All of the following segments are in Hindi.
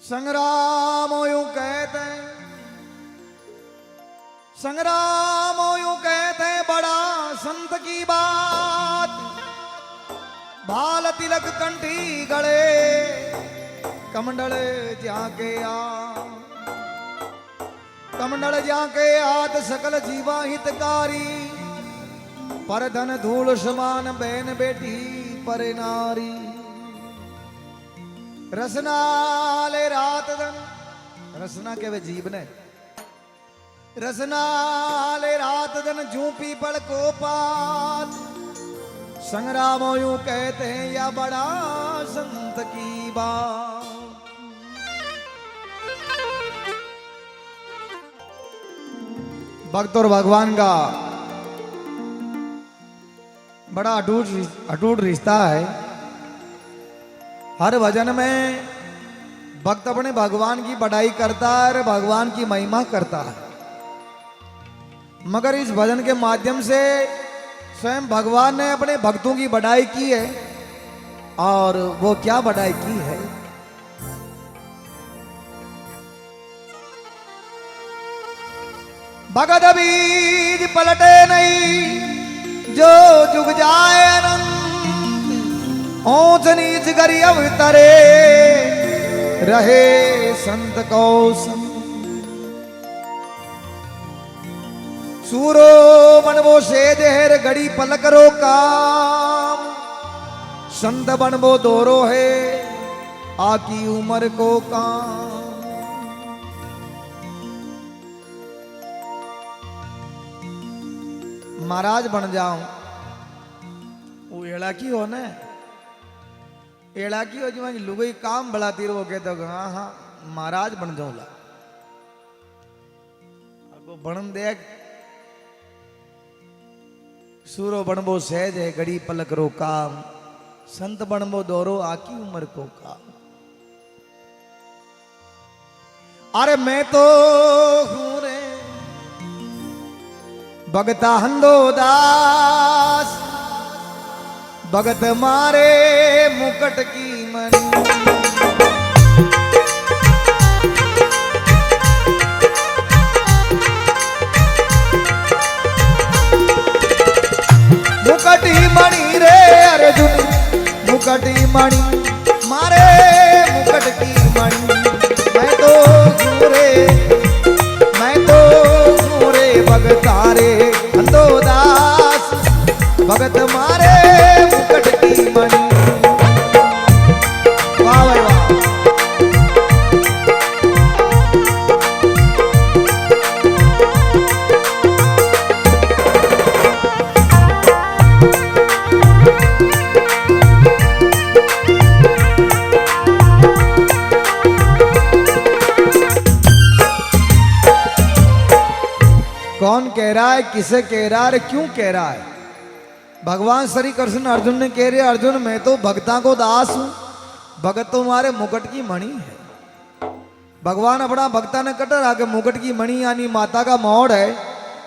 संग्राम यूं कहते हैं, संग्राम यूं कहते हैं बड़ा संत की बात। भाल तिलक कंठी गले कमंडल जाके आ, कमंडल जाके आत सकल जीवा हितकारी। पर धन धूल समान बहन बेटी पर नारी। रसना ले रात दिन, रसना के वे जीव ने, रसना ले रात दिन जू पीपल को पात। संग्राम यूं कहते हैं या बड़ा संत की बात। भक्त और भगवान का बड़ा अटूट रिश्ता है। हर भजन में भक्त अपने भगवान की बड़ाई करता है और भगवान की महिमा करता है, मगर इस भजन के माध्यम से स्वयं भगवान ने अपने भक्तों की बड़ाई की है। और वो क्या बड़ाई की है? भगत बीज पलटे नहीं जो जुग जाए अनंत। ऊंच नीच करी अवतरे रहे संत को संत। सूरो बनबो से जहर गड़ी पलक रो काम। संत बनबो दोरो है आकी उम्र को काम। महाराज बन जाऊं वो एड़ा की हो न, एड़ा की हो जी लुगई काम बढ़ाती रहो के तो हाँ हाँ महाराज बन जाऊला। अगो बन दे सूरो बनबो सहज है गड़ी पलक रो काम। संत बनबो दोरो आकी उम्र को काम। अरे मैं तो हूं रे भगता हंदो दास। भगत मारे मुकट की मणि। मुकटी मणि रे अर्जुन मुकटी मणि मारे मुकट की मणि। मैं तो सूरे मैं तो सूरे भगतारे हंदो दास। भगत मारे मुकट की मणि। वाह भाई वाह। कौन कह रहा है, किसे कह रहा है, क्यों कह रहा है? भगवान श्री कृष्ण अर्जुन ने कह रहे अर्जुन मैं तो भक्ता को दास हूं। भगत तुम्हारे मुकुट की मणि है। भगवान अपना भक्ता ने कटर आके मुकुट की मणि यानी माता का मोड़ है।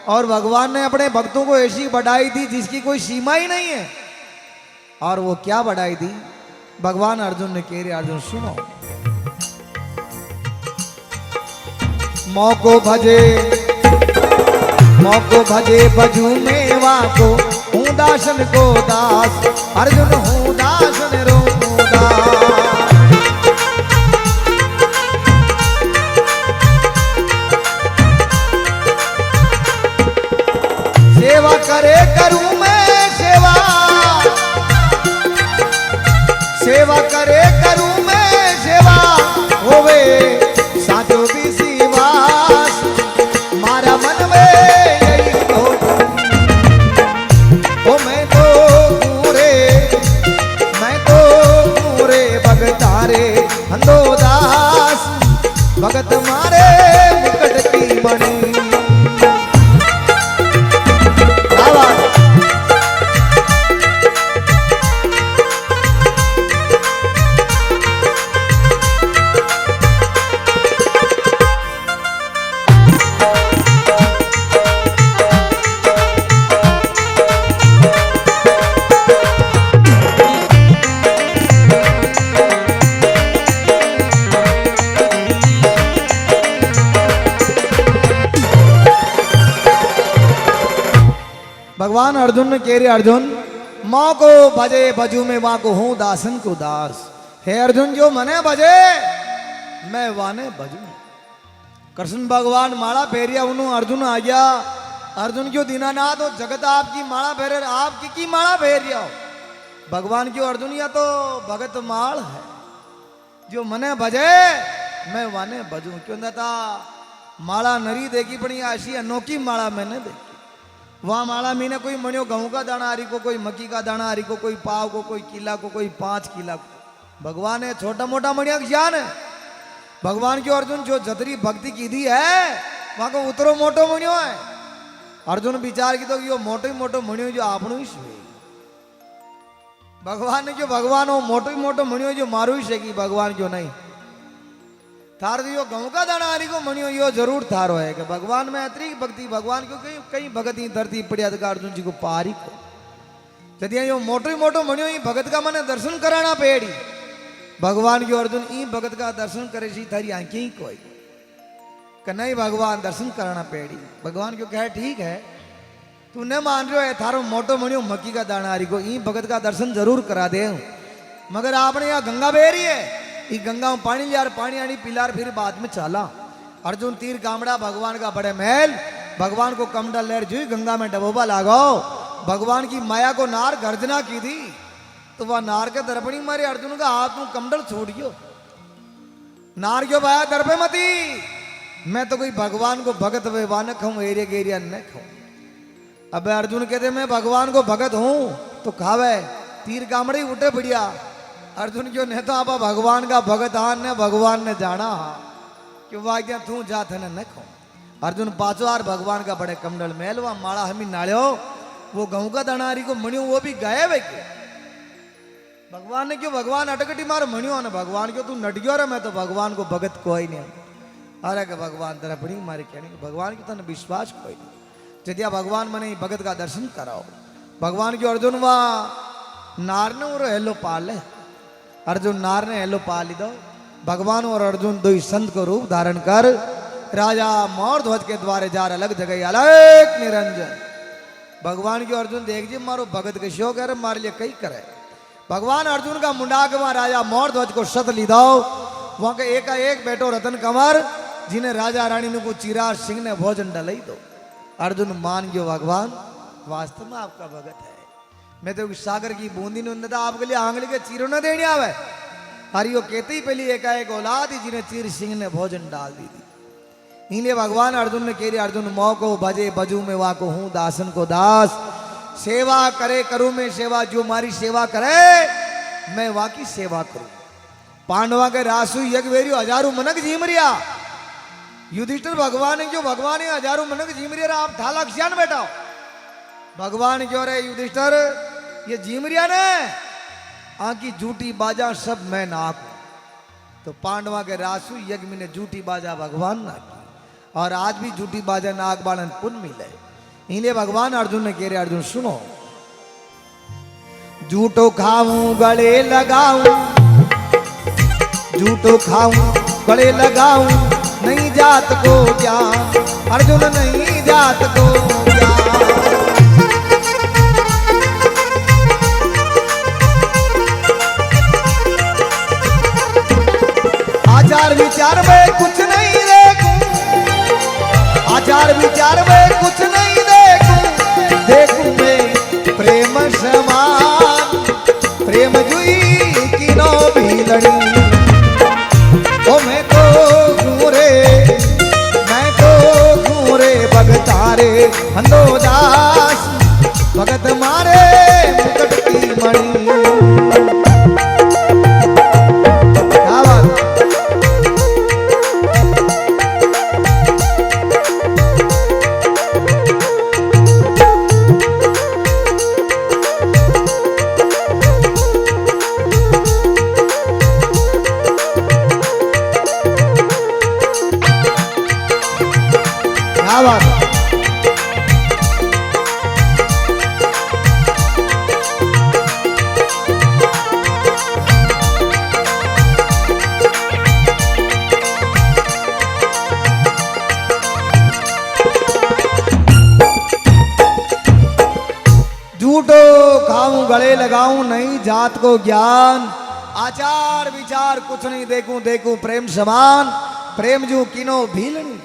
और भगवान ने अपने भक्तों को ऐसी बढ़ाई दी जिसकी कोई सीमा ही नहीं है। और वो क्या बढ़ाई दी? भगवान अर्जुन ने कह रहे अर्जुन सुनो। मौको भजे मौको भजे बजू मेवा को। हूँ दासन को दास अर्जुन हूँ दासन रो दास। सेवा करे करूँ मैं सेवा। सेवा करे करूँ मैं सेवा। होवे साचो भी सिवास मारा मन में। हंदो दास भगत मारे मुकट की मणि। भगवान अर्जुन ने कह रहे अर्जुन माँ को भजे भजू में माँ को हूं दासन को दास। हे अर्जुन जो मने भजे मैं वाने भजू। कृष्ण भगवान माला फेरिया उन्होंने अर्जुन आ गया। अर्जुन क्यों दीनानाथ हो जगत आपकी माला फेरे आपकी की माला फेरिया हो। भगवान क्यों अर्जुन या तो भगत माल है जो मने भजे मैं वाने भजू। क्यों था माला नरी देखी पड़ी ऐसी अनोखी माला मैंने देखी। वहां माला मीने कोई मणियो गेहूं का दाना हरी को कोई मक्की का दाना हरी को कोई पाव को कोई किला को कोई 5 किला को। भगवान है छोटा मोटा मणिया ज्ञान है। भगवान क्यों अर्जुन जो जतरी भक्ति की दी है वहां को उतरो मोटो मणियो है। अर्जुन विचार की तो यो मोटो ही मोटो मणियो जो आपनो ही छे। भगवान ने क्यों भगवान हो मोटो ही मोटो मणियो जो मारू ही छे। भगवान क्यों नहीं थार यो गऊ का दाना हरी को मणियो यो जरूर थारो है कि भगवान में अतिरिक्त भक्ति। भगवान क्यों कहीं कहीं भगत ही धरती पड़िया था अर्जुन जी को पारी को जदिया यो मोटो ही मोटो मणियो ही भगत का मने दर्शन कराना पेड़ी। भगवान क्यों अर्जुन ई भगत का दर्शन करे सी थारी आंखें ही कोई कि नहीं भगवान दर्शन कराना पेड़ी। भगवान क्यों कहे ठीक है तू न मान रहे है थारो मोटो मणियो मक्की का दाना हरी को ई भगत का दर्शन जरूर करा दे। मगर आपने यहाँ गंगा बह रही है ई गंगा में पानी लिया पानी आनी पिलार फिर बाद में चाला। अर्जुन तीर कामड़ा भगवान का बड़े महल भगवान को कमंडल लहर जुई गंगा में डबोबा लगाओ। भगवान की माया को नार गर्जना की थी तो वह नार के दर्पणी मारे अर्जुन का हाथ में कमंडल छोड़ियो। नार क्यों भाया दर्पे मती मैं तो कोई भगवान को भगत वेवा न खाऊं एरिया के एरिया न खाऊं। अब अर्जुन कहते मैं भगवान को भगत हूं तो खावे तीर कामड़े ही उठे बढ़िया। अर्जुन क्यों नहीं तो आप भगवान का भगत हान ने भगवान ने जाना क्यों वाग्या तू जात है न खो। अर्जुन पांचों बार भगवान का बड़े कमंडल महल वह माला हमी नाड़ो वो गऊ का दनारी को मणियो वो भी गायब है क्यों। भगवान ने क्यों भगवान अटकटी मार मणियो ने भगवान क्यों तू नट गयो रे मैं तो भगवान को भगत कोई नहीं। अरे के भगवान तेरा बड़ी मारे कहने भगवान की तने विश्वास कोई नहीं। जदिया भगवान मने भगत का दर्शन कराओ। भगवान क्यों अर्जुन वह नार ने और हेलो पाल है। अर्जुन नार ने हेलो पा ली दो। भगवान और अर्जुन दो ही संत को रूप धारण कर राजा मोर ध्वज के द्वारे जा अलग जगह अलग निरंजन। भगवान की अर्जुन देख जी मारो भगत के शो करे मारे लिए कई करे। भगवान अर्जुन का मुंडा के वहां राजा मोर ध्वज को सत ली दो। वहां के एक बैठो रतन कंवर जिन्हें राजा रानी ने को चिराज सिंह ने भोजन डलई दो। अर्जुन मान गयो भगवान वास्तव में आपका भगत है। मैं तो सागर की बूंदी ने आपके लिए आंगली के चीरों न देने आवे। हरियो कहते ही पहली एक औलाद ही जिन्हें चीर सिंह ने भोजन डाल दी थी। इन्हें भगवान अर्जुन ने कह रही अर्जुन मौ को भजे भजू में वा को हूं दासन को दास। सेवा करे करूं मैं सेवा जो मारी सेवा करे मैं वा की सेवा करूं। पांडवा के रासु यज्ञ वेरियो हजारों मनक जीमरिया। युधिष्ठिर भगवान है जो भगवान है हजारों मनक जीमरिया आप थाला क्षण बैठाओ। भगवान क्यों रे युधिष्ठिर ये जीमरिया ने आकी झूठी बाजा सब मैं नाक। तो पांडवा के रासु यज्ञ में झूठी बाजा भगवान ना की और आज भी झूठी बाजा नाग बालन पुण्य मिले। इन्हें भगवान अर्जुन ने कह रहे अर्जुन सुनो झूठो खाऊं गले लगाऊं झूठो खाऊं गले लगाऊं नहीं जात को ज्ञान। अर्जुन नहीं जात को ज्ञान। आचार विचार में कुछ नहीं देखूं आचार विचार में कुछ नहीं देखूं देखूं मैं प्रेम समान प्रेम जुई किनो भी लड़ी। ओ मैं तो घूरे भगतारे हंदो दास भगत मारे मुकट की मणि। गले लगाऊं नहीं जात को ज्ञान, आचार विचार कुछ नहीं देखूं देखूं प्रेम समान, प्रेम जू किनो भीलनी।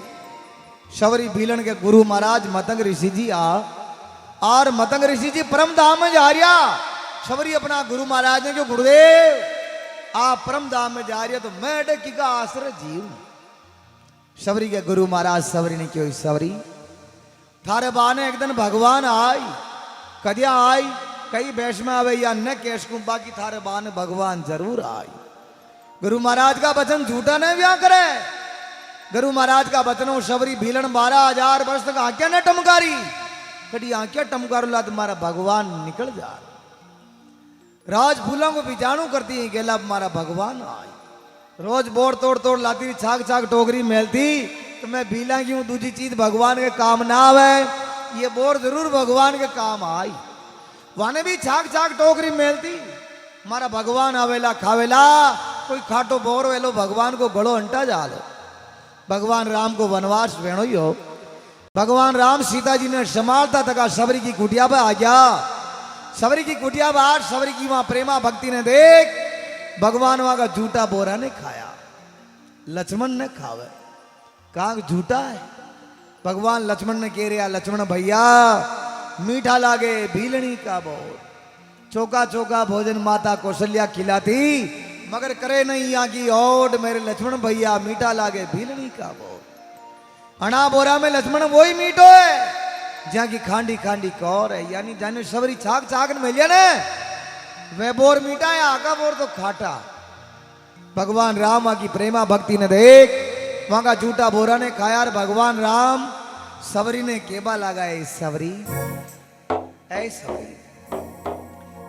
शबरी भीलन के गुरु महाराज मतंग ऋषि जी और मतंग ऋषि जी परम धाम में जा रिया। शबरी अपना गुरु महाराज ने जो गुरुदेव आप परम धाम में जा रही तो मैं डकी का आश्रय जीव। शबरी के गुरु महाराज शबरी ने क्यों शबरी थारे बाने एक दिन भगवान आई कदिया आई कई बैश में आवे या न केश कुंपा की थारे बाने भगवान जरूर आई। गुरु महाराज का वचन झूठा नहीं व्या करे। गुरु महाराज का वचन शबरी भीलन 12,000 वर्ष तक आंखें न टमकारी कभी आंखें टमकारो ला तुम्हारा भगवान निकल जा। राज फूलों को बिजाणु करती है गेला हमारा भगवान आई। रोज बोर तोड़ तोड़ लाती छाक छाक टोकरी मेलती तो मैं भीला की हूँ दूसरी चीज भगवान के काम ना आवे ये बोर जरूर भगवान के काम आई। वाने भी छाक छाक टोकरी मेलती हमारा भगवान आवेला खावेला कोई खाटो बोर वेलो भगवान को गड़ो अंटा जालो। भगवान राम को वनवास वेणो ही हो। भगवान राम सीता जी ने संभालता तका शबरी की कुटिया पर आ गया। शबरी की कुटिया बाहर शबरी की वहां प्रेमा भक्ति ने देख भगवान वहां का झूठा बोरा ने खाया लक्ष्मण ने खावे कहा झूठा है। भगवान लक्ष्मण ने कह रहा लक्ष्मण भैया मीठा लागे भीलनी का बोर चौका चौका भोजन माता कौशल्या खिलाती मगर करे नहीं यहाँ की ओट मेरे लक्ष्मण भैया मीठा लागे भीलनी का बोर। अना बोरा में लक्ष्मण वही मीठो है जहाँ की खांडी खांडी कौर है यानी जाने शबरी छाक छाक में लिया ने वे बोर मीठा है आका बोर तो खाटा। भगवान राम की प्रेमा भक्ति ने देख वहां का झूठा बोरा ने खाया और भगवान राम सबरी ने केबा लगाए सबरी ऐ सबरी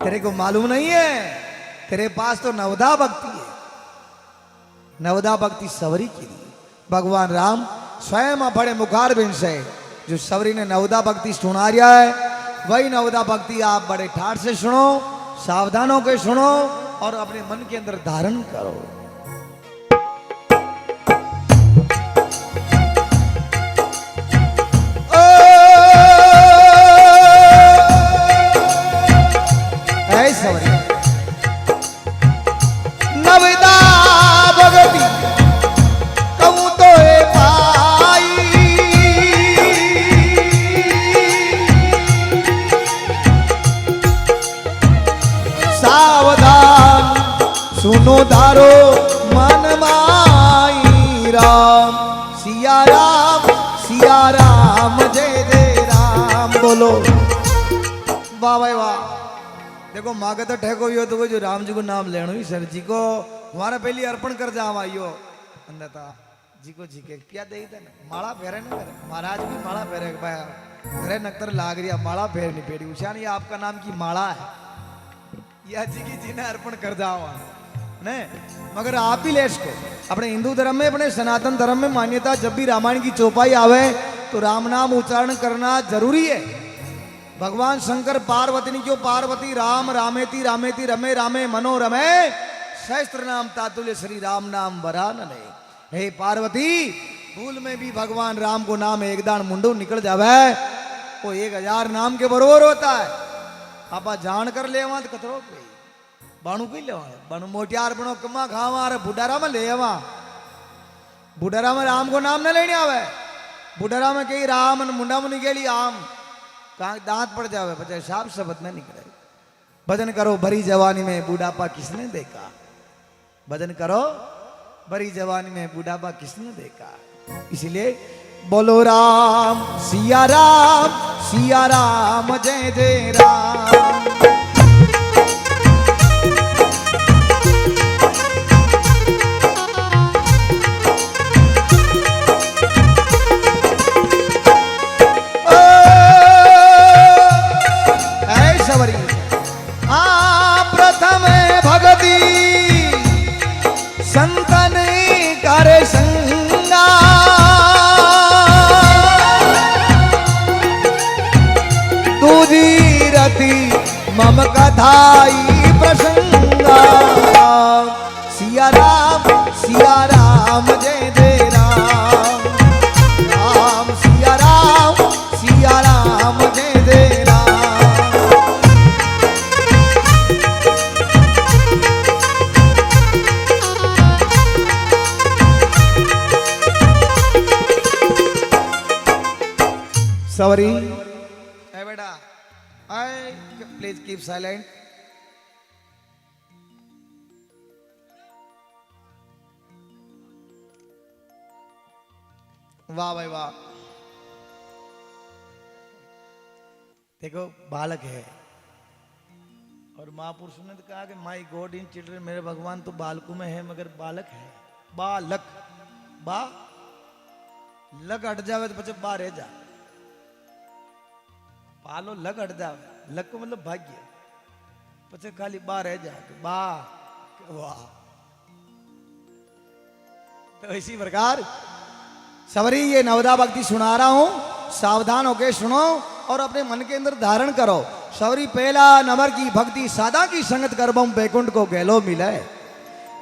तेरे को मालूम नहीं है तेरे पास तो नवदा भक्ति है। नवदा भक्ति सबरी की दी भगवान राम स्वयं बड़े मुखार बिन से जो सबरी ने नवदा भक्ति सुना रिया है वही नवदा भक्ति आप बड़े ठाठ से सुनो सावधान होकर सुनो और अपने मन के अंदर धारण करो। नवदा भगती कहूं तो पाई सावधान सुनो धारो मन माई राम सिया राम जय जय राम बोलो वाह भाई वाह। देखो मागे तो ठेको यो तो वो जो राम जी को नाम लेनो ही सर जी को हमारा पहली अर्पण कर जावा यो अन्यथा जी को जी के क्या दे दे माला फेरे नहीं फेरे महाराज भी माला फेरे भाई घरे नक्तर लाग रही माला फेर नहीं फेरी उषा नहीं आपका नाम की माला है या जी की जी ने अर्पण कर जावा ने मगर आप भी ले इसको अपने हिंदू धर्म में अपने सनातन धर्म में मान्यता जब भी रामायण की चौपाई आवे तो राम नाम उच्चारण करना जरूरी है। भगवान शंकर पार्वती ने क्यों पार्वती राम रामेति रामेति रमे रामे मनोरमे सहस्त्र नाम तातुल्य श्री राम नाम वरानने। हे पार्वती भूल में भी भगवान राम को नाम एक दान मुंडो निकल जावे वो 1000 नाम के बरोबर होता है। आप जान कर ले तो कतरो बाणु कही ले बाणु मोटियार बनो कमा खावा अरे बुढ़ारा में ले आवा बुढ़ारा में राम को नाम न लेने आवे बुढ़ारा में कही राम मुंडा मुनि के लिए आम कहा दांत पड़ जावे बच्चे साफ शब्द न निकले। भजन करो भरी जवानी में बुढ़ापा किसने देखा भजन करो भरी जवानी में बुढ़ापा किसने देखा। इसलिए बोलो राम सिया राम जय जय राम। प्रथम भगति संतन कर संगा दूजी रति मम कथाई प्रसंगा। सिया राम जय जय राम राम सिया राम जय जय राम। सवरी ए बेटा आई प्लीज कीप साइलेंट। वाह भाई वाह। देखो बालक है और महापुरुषों ने तो कहा कि माई गॉड इन चिल्ड्रन, मेरे भगवान तो बालकों में है मगर बालक है। बालक बा लग हट जावे तो पचे बा रह जा, पालो लग हट जावे, लग को मतलब भाग्य, पचे खाली बा रह जा बा। वाह। तो इसी प्रकार सवरी ये नवदा भक्ति सुना रहा हूं, सावधान होके सुनो और अपने मन के अंदर धारण करो। सवरी पहला नंबर की भक्ति सादा की संगत करबम बैकुंठ को गहलो मिले।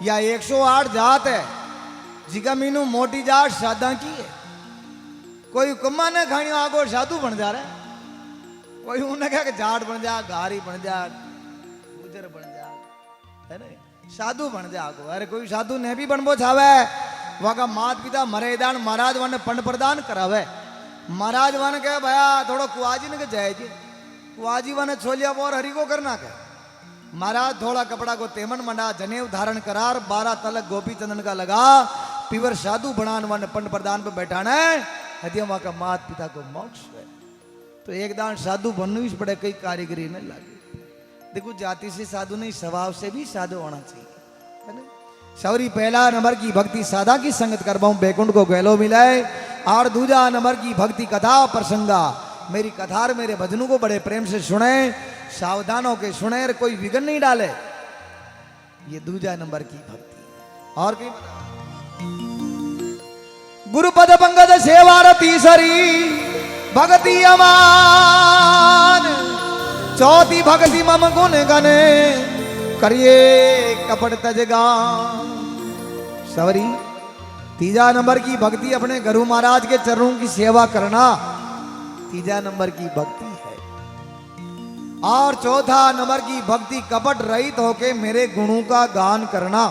या 108 जात है जिका मीनू मोटी जाट सादा की है। कोई कम्मा ने खानी आगो साधु बन जा रहा है, कोई उन्हें कहा कि जाट बन जा, गारी बन जा, गुजर बन जा, है ना, साधु बन जा आगो। अरे कोई साधु ने भी बनबो छावे, वहां का मात पिता मरेदान महाराज वन पंड प्रदान करावे। महाराज वन कहे भया थोड़ा कुआजी ने जाए जी, कुआजी वन छोलिया बोर हरि को करना के। महाराज थोड़ा कपड़ा को तेमन मंडा, जनेऊ धारण करार, 12 तलक गोपी चंदन का लगा, पीवर साधु बनान वन पंड प्रदान पे बैठाना है। हदिया वहां का मात पिता को मोक्ष है। तो एक दान साधु बनने भी पड़े, कई कारीगरी नहीं लगे। देखो जाति से साधु नहीं, स्वभाव से भी साधु होना चाहिए, है ना। सवरी पहला नंबर की भक्ति सादा की संगत करवाऊं बैकुंठ को गहलो मिलाए। और दूजा नंबर की भक्ति कथा प्रसंगा, मेरी कथार मेरे भजनों को बड़े प्रेम से सुने, सावधान होके सुने, कोई विघ्न नहीं डाले। ये दूजा नंबर की भक्ति। और कहीं गुरुपद पंकज सेवार तीसरी भक्ति अमान, चौथी भक्ति मम गुण गने करिए कपट तजगा। सवरी तीजा नंबर की भक्ति अपने गुरु महाराज के चरणों की सेवा करना, तीजा नंबर की भक्ति है। और चौथा नंबर की भक्ति कपट रहित होके मेरे गुणों का गान करना,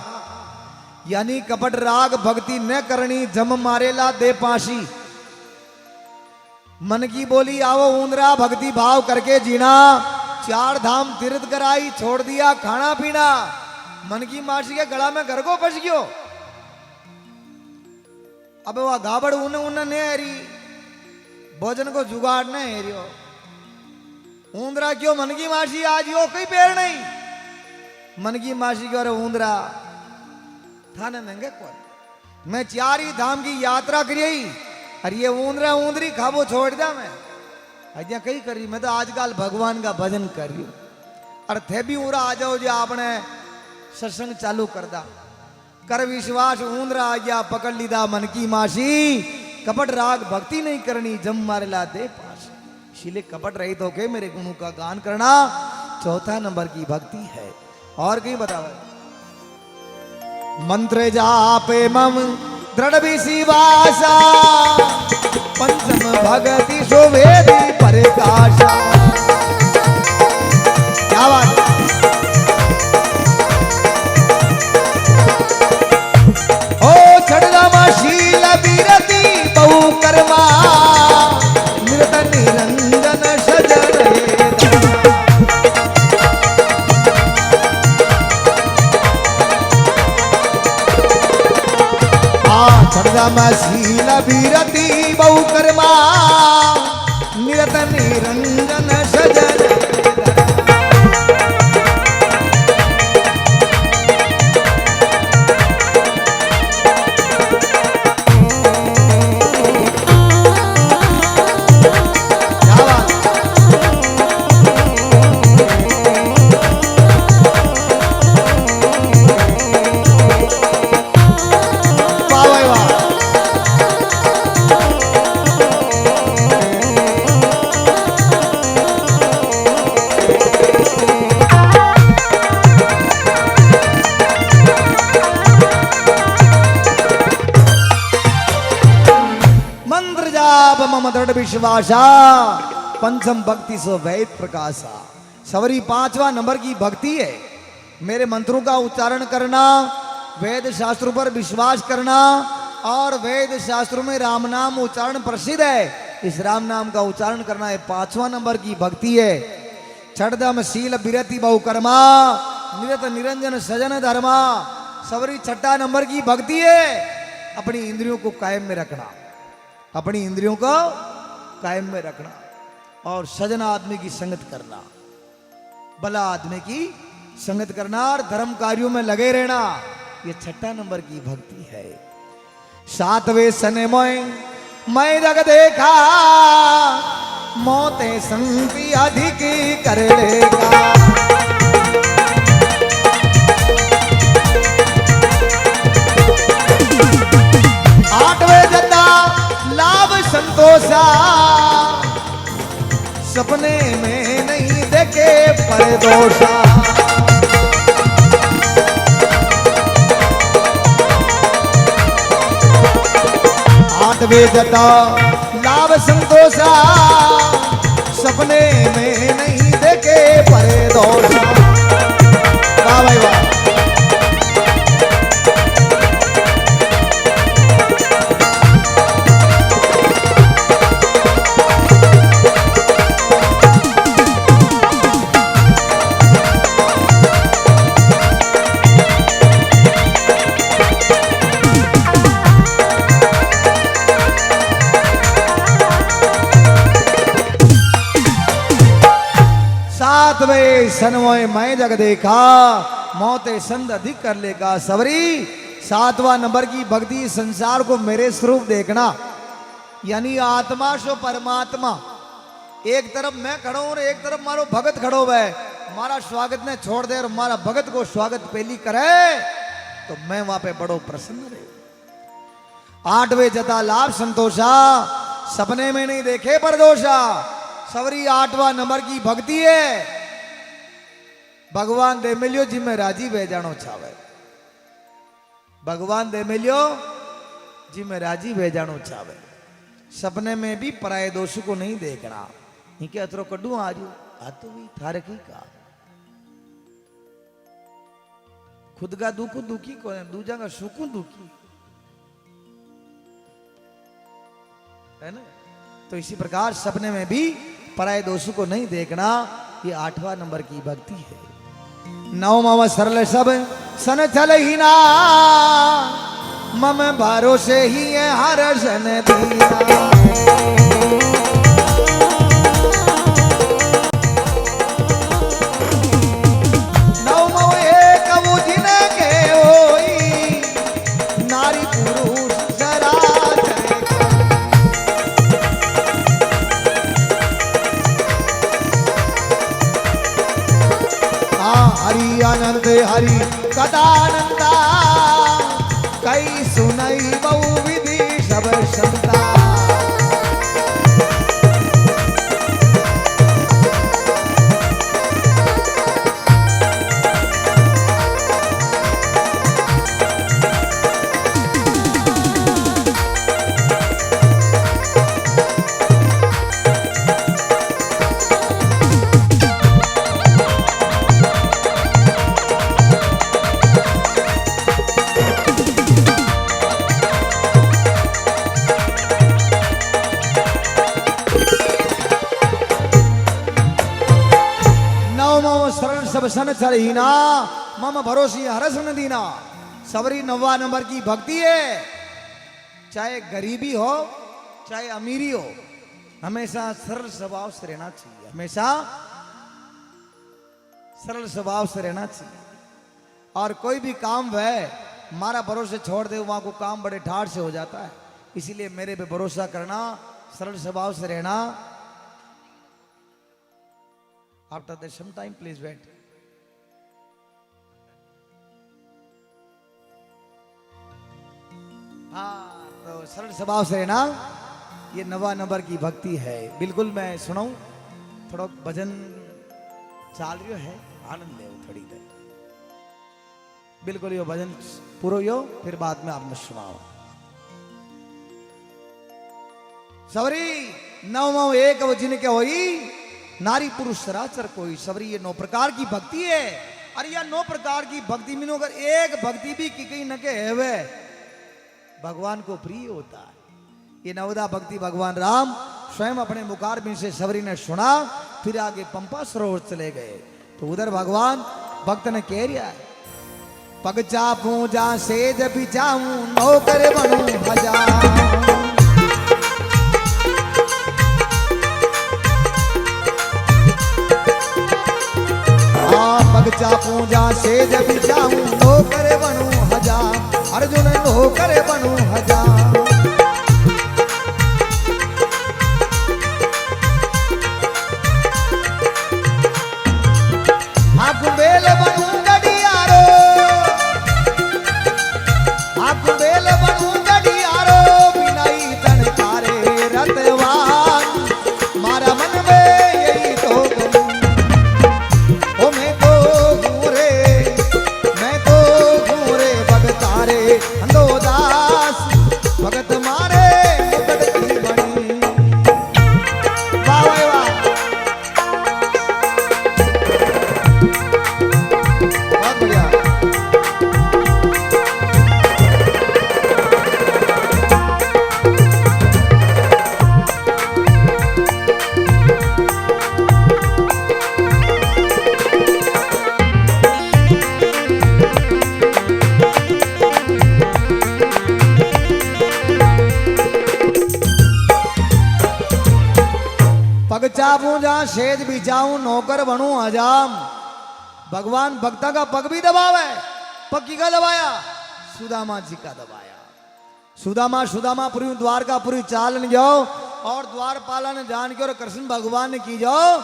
यानी कपट राग भक्ति न करनी, जम मारेला दे पासी। मन की बोली आवो ऊंदरा, भक्ति भाव करके जीना, 4 धाम तीर्थ कराई, छोड़ दिया खाना पीना। मन की मासी के गला में घर को फंस गयो। अब वह गाबड़ ऊन नहीं हरी, भोजन को जुगाड़ नहीं हेरियो। ऊंदरा क्यों मन की मासी आज यो कोई पैर नहीं, मन की मासी क्यों, अरे ऊंदरा थाने नंगे कौन, मैं 4 ही धाम की यात्रा करी, अरे ये ऊंदरा ऊंदरी खाबो छोड़ दिया मैं अजा कही करी, मैं तो आजकल भगवान का भजन कर रही हूं। अरे थे भी उरा आ जाओ जो आपने सत्संग चालू कर दा, कर विश्वास ऊंदरा आ गया पकड़ लीदा मन की मासी, कपट राग भक्ति नहीं करनी, जम मारे ला दे पास। इसीलिए कपट रहित होके मेरे गुणों का गान करना चौथा नंबर की भक्ति है। और कहीं बताओ, मंत्र जापे मम दृढ़ विश्वासा, पंचम भगति शोभेदी परिकाशा। क्या बात, शील बीरती बहु कर्मा, निरत निरंजन सजन। शील बीरती बहु कर्मा, निरत निरंजन सजन। विश्वासा, पंचम भक्ति सो वैद प्रकाशा। सवरी 5वां नंबर की भक्ति है, मेरे मंत्रों का उच्चारण करना, वेद शास्त्रों पर विश्वास करना, और वेद शास्त्रों में राम नाम उच्चारण प्रसिद्ध है, इस राम नाम का उच्चारण करना है। 5वां नंबर की भक्ति है। छठदम शील बिरति बहु कर्मा निरत निरंजन सजन धर्मा। सवरी छठा नंबर की भक्ति है। अपनी इंद्रियों को कायम में रखना, अपनी इंद्रियों को कायम में रखना और सजन आदमी की संगत करना, भला आदमी की संगत करना और धर्म कार्यों में लगे रहना। ये छठा नंबर की भक्ति है। 7वें सन मैं जग देखा मौते संति अधिक कर लेगा। 8वें जता लाभ संतोषा सपने में नहीं देखे परदोषा। 8वें जता लाभ संतोषा सपने में नहीं देखे परदोषा। वाह भाई वाह। सनमोय मैं जग देखा मौते संद अधिक कर लेगा। सवरी 7वां नंबर की भक्ति संसार को मेरे स्वरूप देखना, यानी आत्मा सो परमात्मा। एक तरफ मैं खड़ो और एक तरफ मारो भगत खड़ो है। हमारा स्वागत ने छोड़ दे और हमारा भगत को स्वागत पहली करे तो मैं वहां पे बड़ो प्रसन्न रहे। 8वें जता लाभ संतोषा सपने में नहीं देखे परदोषा। सवरी 8वां नंबर की भक्ति है। भगवान दे मिलियो जिम्मे राजी बह जानो चावे। भगवान दे मिलियो जिम्मे राजी बह जानो चावे। सपने में भी पराये दोष को नहीं देखना। इनके अतरो कड्डू आज आ तो भी थारे की का खुद का दुख दुखी को दूजा का सुख दुखी है ना। तो इसी प्रकार सपने में भी पराये दोष को नहीं देखना। ये 8वां नंबर की भक्ति है। 9वां सरल सब सन चल ही ना मम भरोसे ही है हर जन दीना। 9वां एक वो जिनके होई नारी पुरुष जरा हरि आनंद हरि कदानंदा कई सुनई बहु विधि सब क्षमता। सब सन चरहीना मम भरोसी हरस न दीना। सवरी 9वां नंबर की भक्ति है। चाहे गरीबी हो चाहे अमीरी हो हमेशा सरल स्वभाव से रहना चाहिए। हमेशा सरल स्वभाव से रहना चाहिए। और कोई भी काम वह हमारा भरोसे छोड़ दे वहां को काम बड़े ठाठ से हो जाता है। इसीलिए मेरे पे भरोसा करना, सरल स्वभाव से रहना। After that some time please wait. हाँ, तो सरल स्वभाव से रहना ये 9वां नंबर की भक्ति है। बिल्कुल मैं सुनाऊं थोड़ा भजन चाल रही है, आनंद ले थोड़ी देर। बिल्कुल यो भजन पूरा यो फिर बाद में आपने सुनाओ। सवरी 9वां एक जिनके होई नारी पुरुष सराचर कोई। सवरी ये 9 प्रकार की भक्ति है। और यह 9 प्रकार की भक्ति में अगर एक भक्ति भी की कहीं न के है भगवान को प्रिय होता है। ये 9दा भक्ति भगवान राम स्वयं अपने मुखारबिंद से शबरी ने सुना, फिर आगे पंपा सरोवर चले गए। तो उधर भगवान भक्त ने कह रिया है, पग चापूं जा सेज बिछाऊं नौकर बनूं हजार। पग चापूं जा सेज बिछाऊं नौकर बनूं हजार, अर्जुन नौकर बनूं हजार। आप बेल बनूं गडियारो, आप बेल बनूं गडियारो, बिनाई तनकारे रतवान, मारा मन में यही तो गूं। ओ मैं तो गूं रे भगतारे अंधोदास, भगत मारे मुकुट की मणि। वाह वाह वाह, बहुत बढ़िया। पग चापूं जा सेज बिछाऊं नौकर बनूं हजाम। भगवान भक्ता का पग भी दबावे। पग की का दबाया? सुदामा जी का दबाया। सुदामापुरी द्वारकापुरी चालन जाओ और द्वारपालन जान के और कृष्ण भगवान ने की जाओ,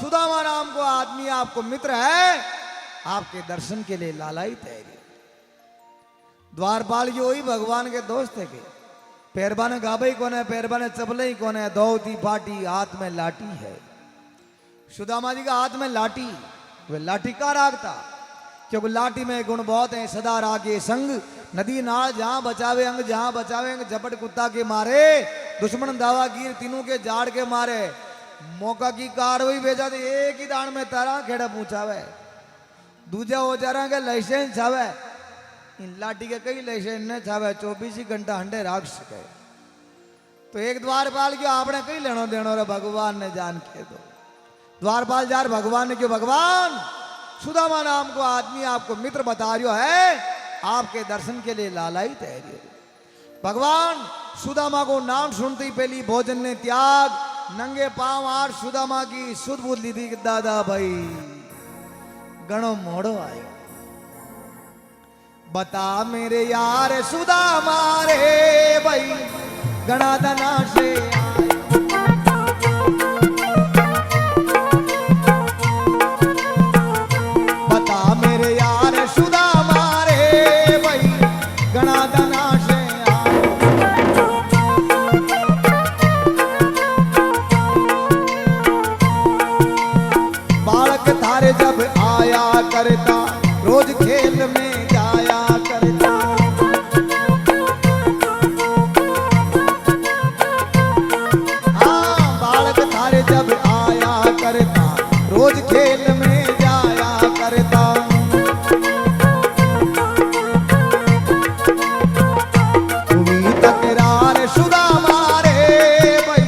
सुदामा नाम को आदमी आपको मित्र है, आपके दर्शन के लिए लालायित है। द्वारपाल जी वही भगवान के दोस्त है के पैरबाने गाबई कौन है, पैरबाने चपलई कौन है, दौती पाटी हाथ में लाठी है। सुदामा जी का हाथ में लाठी, वे लाठी का राग था, क्योंकि लाठी में गुण बहुत है। सदा रागे संग नदी नाल, जहां बचावे अंग, जहां बचावे अंग, झपट कुत्ता के मारे, दुश्मन दावा गिर तीनों के जाड़ के मारे। मौका की कार्रवाई भेजा दे, एक ही दान में तारा खेड़ा पूछावे, दूजा औजारा के लाइसेंस छावे। इन लाठी के कई लाइसेंस न छावे, 24 घंटा हंडे राख सके। तो एक द्वारपाल के आपने कई लेनो देनो रे, भगवान ने जान के दो। द्वारपाल जार भगवान ने क्यों, भगवान सुदामा नाम को आदमी आपको मित्र बता रहा है, आपके दर्शन के लिए लालायित है। भगवान सुदामा को नाम सुनते ही पहली भोजन ने त्याग, नंगे पांव आर सुदामा की सुध बुध ली थी। दादा भाई गणो मोड़ो आयो, बता मेरे यार सुदामा रे भाई गणा दना से आए। बता मेरे यार सुदामा रे भाई गणा दना से आए। बालक थारे जब आया करता, रोज खेल में जाया करता। हाँ, बालक थारे जब आया करता, रोज खेल में जाया करता। हुई तकरार सुदामा रे भाई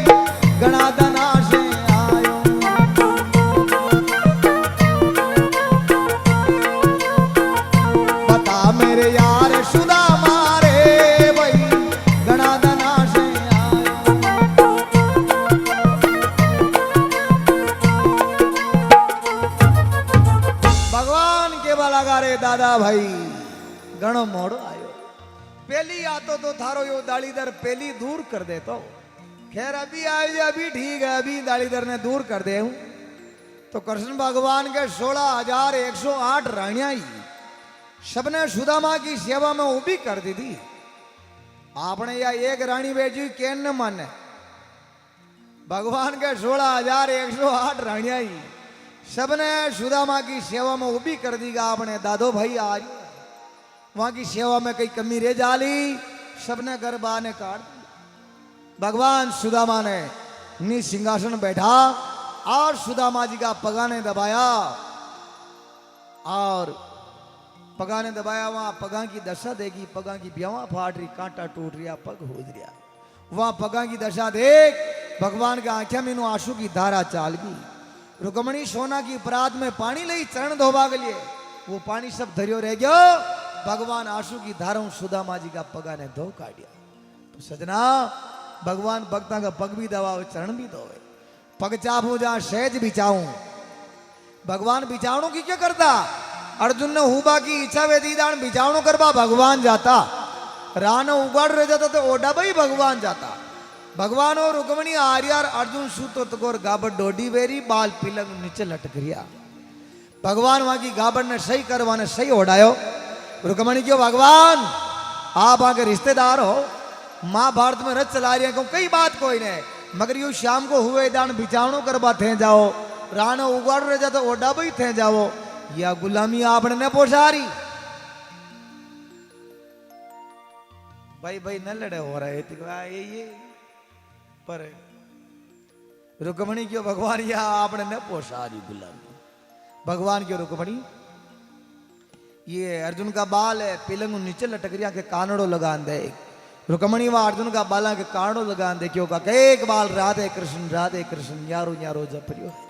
गणा दना से आयो। बता मेरे यार सुदामा रे भाई गणा दना से आयो। भगवान के बलागारे दादा भाई गणो मोड़ो आयो। पहली आतो तो थारो यो दालीदर पहली दूर कर दे तो खैर अभी आए, अभी ठीक है, अभी दालीदर ने दूर कर दे हूं। तो कृष्ण भगवान के 16,108 रानियां ही सबने सुदामा की सेवा में उभी कर दी थी। आपने या एक रानी बेची केन न माने, भगवान के 16,108 रानियां ही सबने सुदामा की सेवा में उभी कर दी। आपने दादो भाई आज वहां की सेवा में कई कमी रह जाली, सबने घर बाहर ने काट दिया। भगवान सुदामा ने नी सिंहासन बैठा और सुदामा जी का पगा ने दबाया, और पगा ने दबाया। वहां पगा की दशा देगी, पगा की ब्यावा फाट रही, कांटा टूट रिया, पग हो रिया। वहां पगा की दशा देख भगवान के आंखें में आंसू की धारा चाल गई। रुक्मणी सोना की अपराध में पानी लई चरण धोबा के लिए, वो पानी सब धरियो रह गयो। भगवान आंसू की धारा सुदामा जी का पगा ने धो काटिया। तो सजना भगवान भक्ता का पग भी दबावे, चरण भी धोवे। पग चापू जहां सहज बिछाऊं, भगवान बिछावणों की क्या करता? अर्जुन ने हुबा की इच्छा वेदी दान बिछावणों करवा भगवान जाता, रानो उगाड़ रह जाता तो ओडा भाई भगवान जाता। भगवान और रुक्मणी आर्यार अर्जुन सूतो तकोर गाबड़ डोडी बेरी बाल पिलंग नीचे लटक रिया। भगवान वहां की गाबड़ ने सही करवाने सही ओढ़ायो। रुक्मणी क्यों भगवान आप आके रिश्तेदार हो, महाभारत में रथ चला रही है, कई बात कोई नहीं, मगर यू शाम को हुए दान बिचावणों करवा थे जाओ, रानो उगाड़ रह जाता ओडा भाई थे जाओ, या गुलामी आपने न पोशारी। भाई भाई न लड़े हो रहे थे ये पर रुक्मणी क्यों भगवान या आपने न पोशारी गुलामी। भगवान क्यों रुक्मणी ये अर्जुन का बाल है, पिलंग नीचे लटक रिया के कानड़ो लगान दे। रुक्मणी व अर्जुन का बाला के कानड़ो लगान दे क्यों का एक बाल राधे कृष्ण यारो यारो जपरियो है।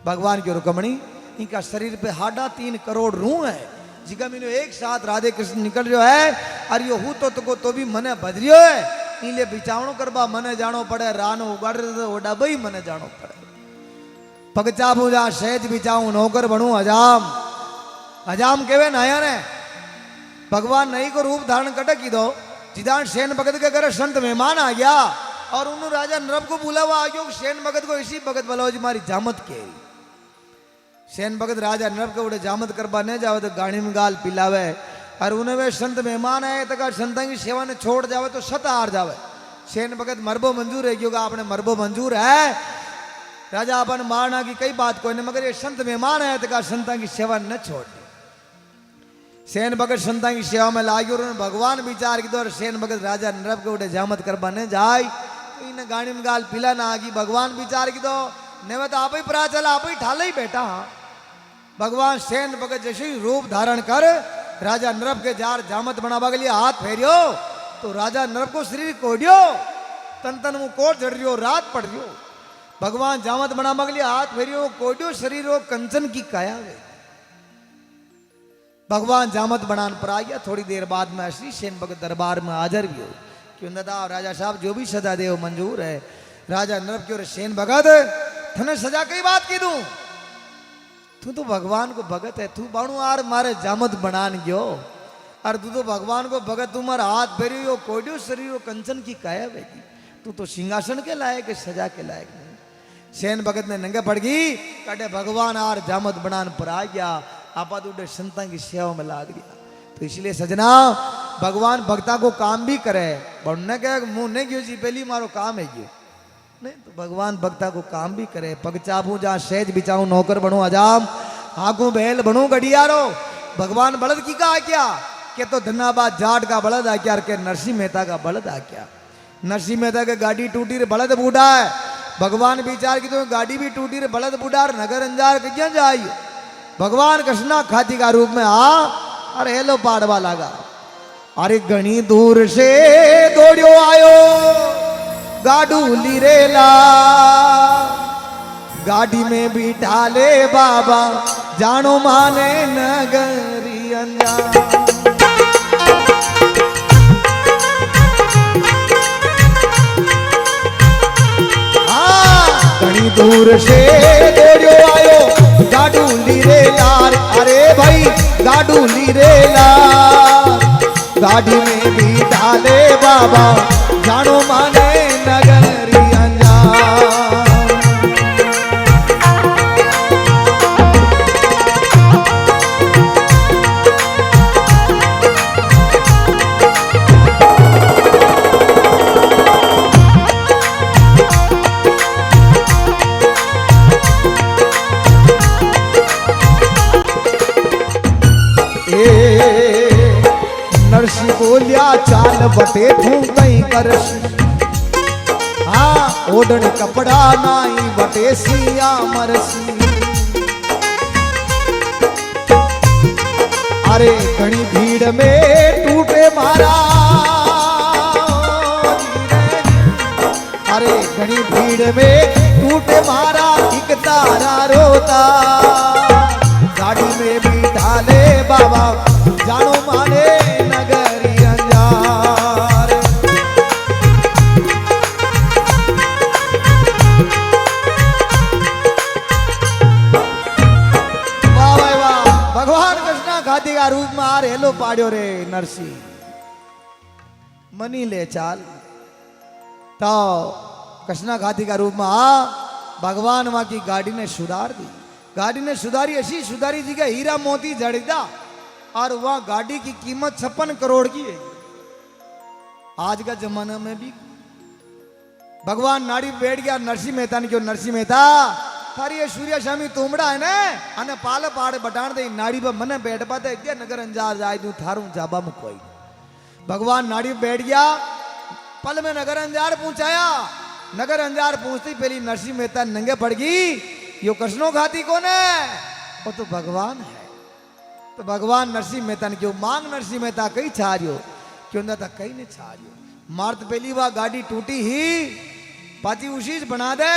भगवान क्यों रुक्मणी इनका शरीर पे 3.5 करोड़ रूह है, जिका मीनो एक साथ राधे कृष्ण निकल रहा है। और यो हूँ तो भी मने बदरियो है, इले बिचावणो करबा मने जानो पड़े, रानो उगाड़ ओडा बई मने जानो पड़े। पगचा पूजा सहज बिचाऊं नौकर बनू हजाम, हजाम केवे नाया ने। भगवान नहीं को रूप धारण कटक की दो, जिदान सेन भगत के घर संत मेहमान आ गया और उन्होंने राजा नरब को बुलावा आ गया। सेन भगत को इसी भगत बोलो जी मारी जामत के। सेन भगत राजा नरब के उड़े जामत करवा नहीं जावे तो गाड़ी में गाल पिलावे, और उन्हें वे संत मेहमान आए तो संत की सेवा ने छोड़ जावे तो सत हार जावे। सेन भगत मरबो मंजूर है क्योंकि आपने मरबो मंजूर है, राजा अपन मारना की कई बात कोई नहीं, मगर ये संत मेहमान है तो संता की सेवा न छोड़। सेन भगत संता की सेवा में लागी और भगवान विचार की दो। सेन भगत राजा नरब के उठे जामत करवाने जाए तो इन्हें गाड़ी में गाल पिला ना आगी। भगवान विचार की दो ने तो आप ही परा चला, आप ही ठाला ही बैठा। भगवान सेन भगत जैसे ही रूप धारण कर राजा नरब के जार जामत बनावा के लिए हाथ फेरियो तो राजा नरब को शरीर कोडियो, तन तन मुंह कोट जड़ रियो, रात पड़ रियो। भगवान जामत बनावा के लिए हाथ फेरियो, कोडियो शरीर हो कंचन की काया वे। भगवान जामत बनान पर आ गया। थोड़ी देर बाद में श्री सेन भगत दरबार में हाजिर भी हो क्यों नदा राजा साहब जो भी सजा दे मंजूर है। राजा नरब की ओर सेन भगत थने सजा कई बात की दूं, तू तो भगवान को भगत है, तू बाणु आर मारे जामत बनान गयो और तू तो भगवान को भगत तुम्हारा हाथ फेरियो कोडियो शरीर हो कंचन की काया वेगी, तू तो सिंहासन के लायक है, सजा के लायक नहीं। सेन भगत ने नंगे पड़ गई कटे भगवान आर जामत बनान पर आ गया, आपा तो संता की सेवा में लाग गया। तो इसलिए सजना भगवान भक्ता को काम भी करे, बढ़ने के मुंह नहीं क्यों जी पहली मारो काम है ये नहीं, तो भगवान भक्ता को काम भी करे। पग चापू जहाँ सहज बिचाऊं नौकर बनू हजाम, आगू बैल बनू गढ़ियारो। भगवान बलद की का क्या के तो धन्नाबाद जाट का बलद आ क्या के नरसिंह मेहता का बलद आ क्या। नरसिंह मेहता के गाड़ी टूटी रे बलद बूढ़ा है। भगवान विचार की तो गाड़ी भी टूटी रे बलद बूढ़ा नगर अंजार क्या जाइए। भगवान कृष्णा खाती का रूप में आ अरे हेलो पाड़वा लगा। अरे घनी दूर से दौड़ियो आयो गाडू लीरेला, गाड़ी में बिठा ले बाबा जानो माने नगरी अंजार। घनी दूर से दौड़ियो आयो गाडू लीरेला, अरे भाई गाडू लीरेला, गाड़ी में बिठा ले बाबा जानो माने नगरी अंजार। नरसी बोलिया चाल बटे तू कहीं करसी, हाँ ओढ़न कपड़ा नाई बटे सिया मरसी। अरे घनी भीड़ में टूटे मारा, अरे घनी भीड़ नीर में टूटे मारा एक तारा रोता, गाड़ी में बिठा ले बाबा जानो माने नगरी अंजार। वाह भाई वाह, भगवान कृष्ण घाती का रूप में आ रेलो पाड़ो रे नरसिंह मनी ले चाल। तो कृष्णा घाती का रूप में भगवान वहां की गाड़ी ने सुधार दी। गाड़ी ने सुधारी, ऐसी सुधारी थी कि हीरा मोती जड़ीदा, और वह गाड़ी की कीमत 56 करोड़ की है। आज का जमाना में भी भगवान नाड़ी बैठ गया नरसिंह मेहता ने, क्यों नरसिंह मेहता थारी ये सूर्य शामी तोमड़ा है ना, अने पाल पाड़ बटाण दे नाड़ी पर मने बैठ पाते क्या नगर अंजार जाए तू थारू जाबा में कोई। भगवान नाड़ी बैठ गया, पल में नगर अंजार पहुंचाया। नगर अंजार पहुंचती पहली नरसिंह मेहता नंगे पड़ गई, यो कृष्णो घाती कौन है? वो तो भगवान है। तो भगवान नरसिंह मेहता ने क्यों मांग नरसिंह मेहता कई छारियो, क्यों ना था कई ने छारियो। मार्त पहली बार गाड़ी टूटी ही पाती उसी बना दे।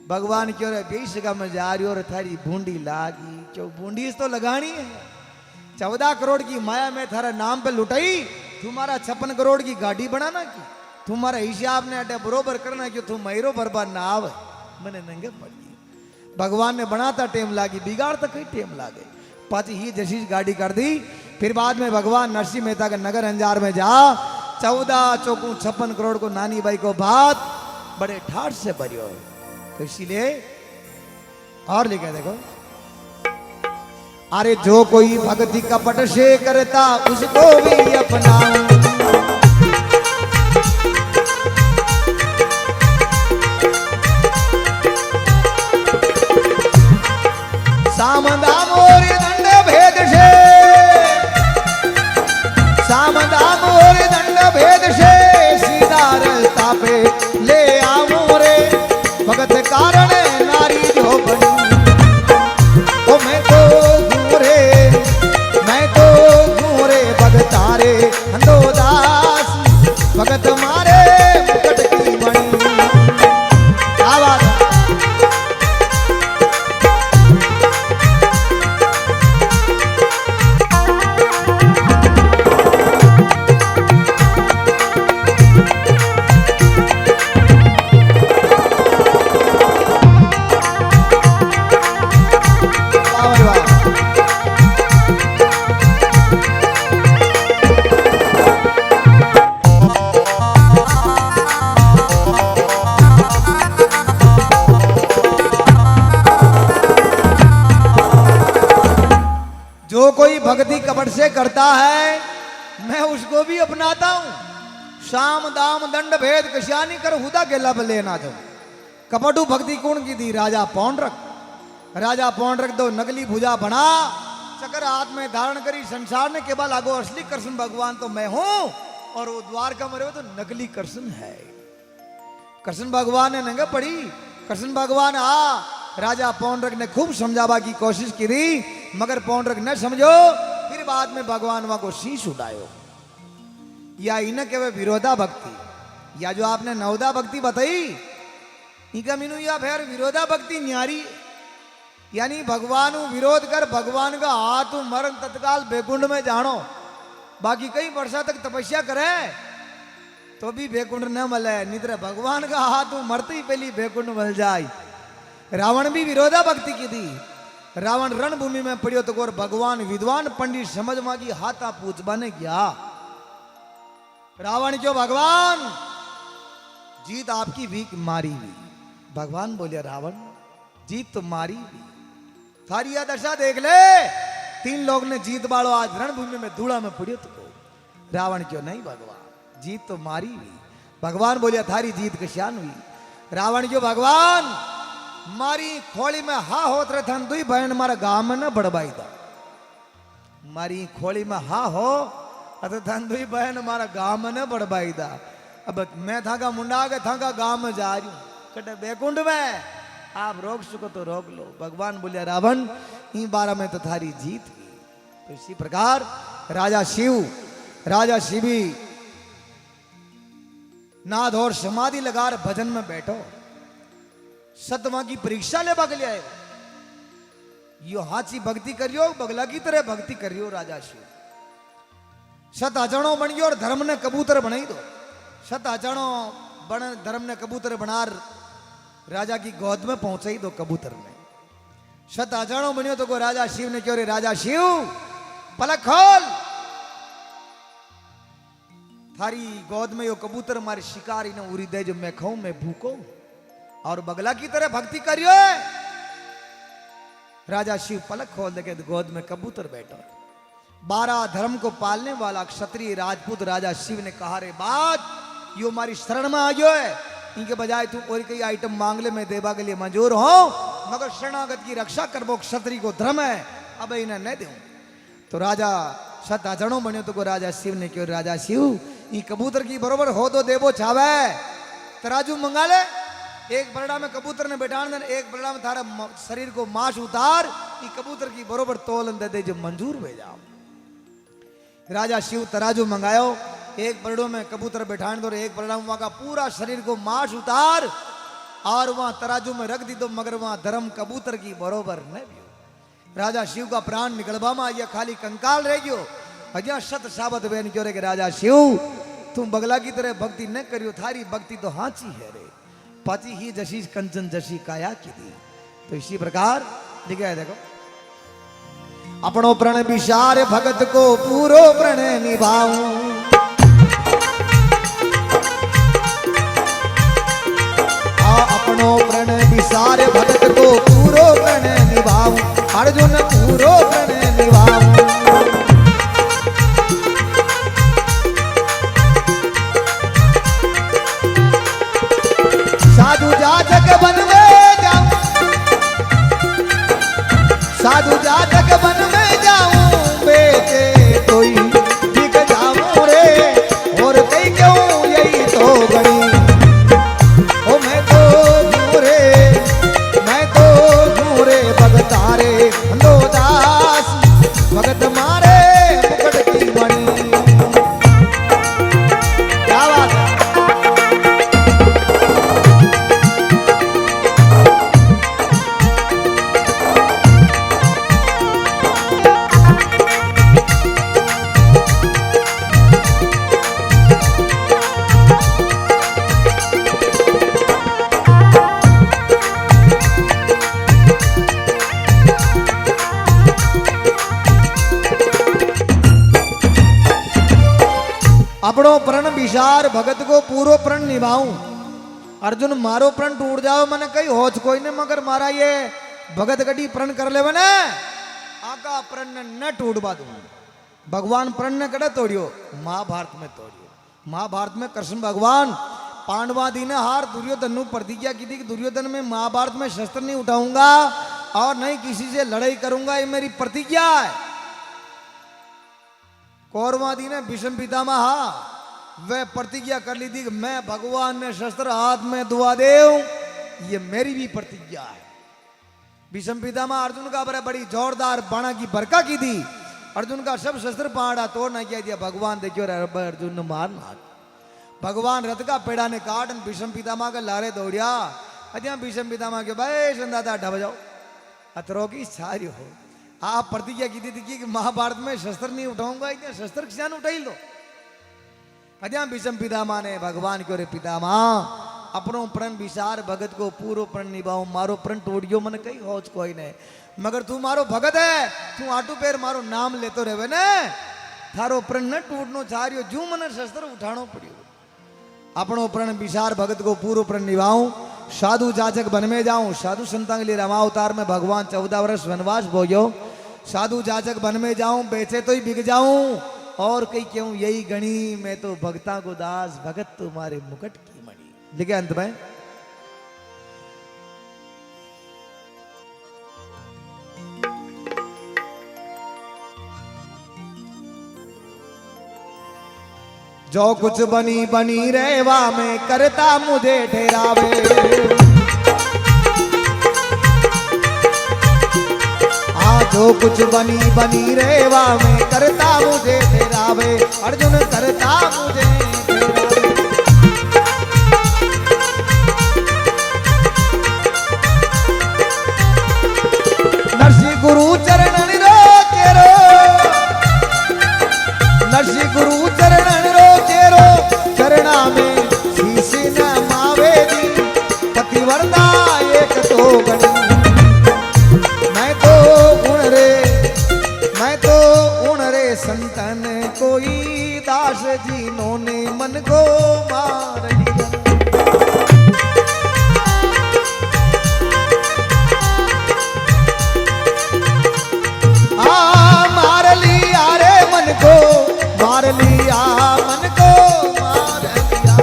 भगवान क्यों रे बेई जगह में जा रही और थारी बूंदी लागी, क्यों बूंदी तो लगानी है। 14 करोड़ की माया में थारा नाम पे लुटाई, तुम्हारा 56 करोड़ की गाड़ी बनाना की, तुम्हारा हिसाब ने अड्डा बरोबर करना क्यों तुम महीरो बर्बाद ना आवे। मैंने नंगे पड़ गई। भगवान ने बनाता टेम लागी, बिगाड़ तो कई टेम लागे। पाची ही जैसी गाड़ी कर दी। फिर बाद में भगवान नरसिंह मेहता के नगर अंजार में जा 14 चौकू 56 करोड़ को नानी बाई को बात बड़े ठाठ से भरियो। तो इसीलिए और लिखे देखो, अरे जो कोई भक्ति कपट से करता उसको भी अपनाऊं, साम दाम और दंड भेद से, साम दाम और दंड भेद से सीधा रास्ता पे ले आऊं रे। भगत कारण नारी जो बनी, ओ मैं तो घूरे, मैं तो घूरे भगतारे हंदोदास, भगत मारे मुकट की मणि। क्या बात है। जो कोई भक्ति कपट से करता है मैं उसको भी अपनाता हूं। शाम दाम दंड भेद कश्यानी कर हुदा के लब लेना दो। कपटू भक्ति कौन की दी? राजा पौंड्रक। राजा पौंड्रक दो नकली भुजा बना, चक्र हाथ में धारण करी, संसार ने केवल आगो असली कृष्ण भगवान तो मैं हूं, और वो द्वारका में रहे तो नकली कृष्ण है। कृष्ण भगवान ने नंगे पड़ी। कृष्ण भगवान राजा पौंड्रक ने खूब समझावा की कोशिश की, मगर पौंड्रक न समझो। फिर बाद में भगवान वहां को शीश उड़ायो। या इन्हें के विरोधा भक्ति, या जो आपने नवदा भक्ति बताई इनका मीनू या फिर विरोधा भक्ति न्यारी, यानी भगवान विरोध कर भगवान का हाथ मरण तत्काल बेकुंड में जानो। बाकी कई वर्षा तक तपस्या करे तो भी बेकुंड न मिले, निद्र भगवान का हाथ मरते ही पहली बेकुंड मिल जाए। रावण भी विरोधा भक्ति की थी। रावण रणभूमि में पड़ियो तो और भगवान विद्वान पंडित समझ मांगी हाथा पूछ बने गया। रावण क्यों? भगवान जीत आपकी भी मारी हुई। भगवान बोले रावण जीत तो मारी हुई, थारी यह दशा देख ले। 3 लोग ने जीत बाड़ो आज रणभूमि में धूड़ा में पड़ियो तो। रावण क्यों? नहीं भगवान जीत तो मारी हुई। भगवान बोले थारी जीत कश्यान हुई। रावण क्यों? भगवान मारी खोली में हा होत रहे थन दुई बहन मारा गांव में न बड़बाई था। मारी खोली में हा हो अरे थन दुई बहन मारा गांव में न बड़बाई था। अब मैं था का मुंडा के था का गांव में जा रही हूं, कटे बेकुंड में आप रोक सको तो रोक लो। भगवान बोले रावण इन 12 में तो थारी जीत हुई। तो इसी प्रकार राजा शिवी नाद और समाधि लगा भजन में बैठो, सतमा की परीक्षा ले बगले आए, यो हाची भक्ति करियो, बगला की तरह भक्ति करियो। राजा शिव सत अचणो बनियो और धर्म ने कबूतर बनाई दो। सत अचणो बन धर्म ने कबूतर बनार राजा की गोद में पहुंचाई दो कबूतर ने। सत अचणो बनियो तो को राजा शिव ने क्यों रे राजा शिव पलक खोल, थारी गोद में यो कबूतर मारे शिकारी ने उड़ी दे जो मैं खाऊं मैं भूखो और बगला की तरह भक्ति करियो। राजा शिव पलक खोल दे के गोद में कबूतर बैठो। 12 धर्म को पालने वाला क्षत्रिय राजपूत राजा शिव ने कहा रे बात यो हमारी शरण में आ गयो है, इनके बजाय तू और कई आइटम मांग ले, मैं देवा के लिए मंजूर हूं, मगर शरणागत की रक्षा करबो क्षत्रिय को धर्म है, अब इन्हें नहीं दूं। तो राजा सत अचणो बन्यो तो को राजा शिव ने क्यों राजा शिव ये कबूतर की बरोबर हो तो देवो छावे, तराजू मंगा ले, एक बरड़ा में कबूतर ने बैठान दे, एक बरड़ा में थारा शरीर को मांस उतार, ये कबूतर की बरोबर तोलन दे जो मंजूर हो जाओ। राजा शिव तराजू मंगायो, एक बरड़ों में कबूतर बैठान दो, एक बरड़ा में वहां का पूरा शरीर को मांस उतार और वहां तराजू में रख दी दो, मगर वहां धर्म कबूतर की बरोबर नहीं। राजा शिव का प्राण निकलवा में आया, खाली कंकाल रह गयो। अजा सत साबत बहन क्यों रे कि राजा शिव तुम बगला की तरह भक्ति न करियो, थारी भक्ति तो हाची है रे, पति ही जशी कंचन जशी काया की दी। तो इसी प्रकार लिखा है, देखो अपनो प्रण विचार भगत को पूरो प्रण निभाऊं, अपनो प्रण विचार भगत को पूरो प्रण निभाऊं, अर्जुन पूरो प्रण निभाऊं। साधु जातक वन में जाऊं, साधु जातक वन में जाऊं, बेटे कोई दिख जाऊं रे, और कई क्यों यही तो गणी, ओ मैं तो झूरे, मैं तो झूरे भगतारे दो दास, भगत मारे मुकुट की मणि। क्या बात है। अपनो प्रण विचार भगत को पूरो प्रण निभाऊं, अर्जुन मारो प्रण टूट जाओ मैंने कही होच कोई ने, मगर मारा ये भगत गड्डी प्रण कर ले मैंने आका प्रण न टूटवा दूं। भगवान प्रण ने कड़े तोड़ियो, महाभारत में तोड़ियो। महाभारत में कृष्ण भगवान पांडवादी ने हार दुर्योधन नु प्रतिज्ञा की थी कि दुर्योधन में महाभारत में शस्त्र नहीं उठाऊंगा और नहीं किसी से लड़ाई करूंगा, ये मेरी प्रतिज्ञा है। कौरवादी ने भीष्म पितामह वह प्रतिज्ञा कर ली थी कि मैं भगवान ने शस्त्र हाथ में दुआ दे, ये मेरी भी प्रतिज्ञा है। भीष्म पितामह अर्जुन का बड़ी जोरदार बाणा की बरका की थी, अर्जुन का सब शस्त्र पहाड़ा तोड़ना किया दिया। भगवान देखियो अर्जुन ने मारना, भगवान रथ का पेड़ा ने काट भीष्म पितामह का लारे दौड़िया। अजय भीष्म पितामह के भाई संदाता ढब जाओ, अतरो की सारी हो आप प्रतिज्ञा की थी कि महाभारत में शस्त्र नहीं उठाऊंगा, इतने शस्त्र किसान उठाई लो। अजय भीष्म पितामह ने भगवान क्यों रे पितामह अपनो प्रण विचार भगत को पूरो प्रण निभाऊं, मारो प्रण तोड़ियो मन कही होच कोई नहीं, मगर तू मारो भगत है, तू आटू पैर मारो नाम लेतो रहे ने, थारो प्रण न टूटनो चारियो जू मन शस्त्र उठानो पड़ियो। अपनो प्रण विचार भगत को पूरो प्रण निभाऊं, साधु जाचक बन में जाऊं। साधु संतां के लिए रामावतार में भगवान 14 वर्ष वनवास भोग्यो। साधु जाचक बन में जाऊं, बेचे तो ही बिक जाऊं, और कई क्यों यही गणी, मैं तो भक्ता को दास, भगत तुम्हारे मुकुट की मणि। लिखे अंत में जो कुछ बनी बनी रहवा में करता मुझे ठहरावे, जो कुछ बनी बनी रहवा में करता मुझे ठहरावे, अर्जुन करता मुझे ठहरावे। मन को मार लिया। मार लिया रे मन को, मार लिया मन को मार लिया।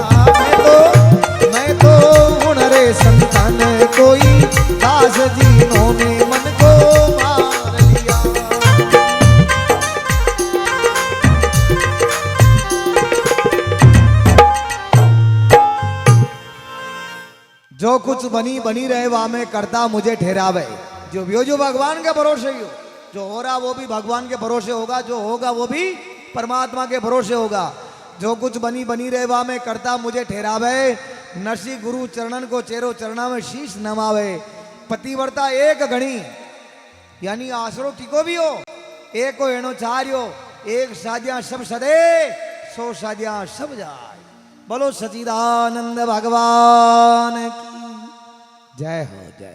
मैं तो हूँ रे संतान कोई दास जीनों ने मन को मार लिया। जो कुछ बनी बनी रहे वह में करता मुझे ठहरावे। जो भगवान के भरोसे ही हो, जो हो रहा वो भी भगवान के भरोसे होगा, जो होगा वो भी परमात्मा के भरोसे होगा। जो कुछ बनी बनी रहे वह में करता मुझे ठहरावे। नरसी गुरु चरणन को चेरो चरणा में शीश नमावे। पतिव्रता एक गणी यानी आसरो कीको भी हो, एक को एनो चार्यो, एक साध्या सब सदे, सो साध्या सब जाय। बोलो सच्चिदानंद भगवान की जय हो जय।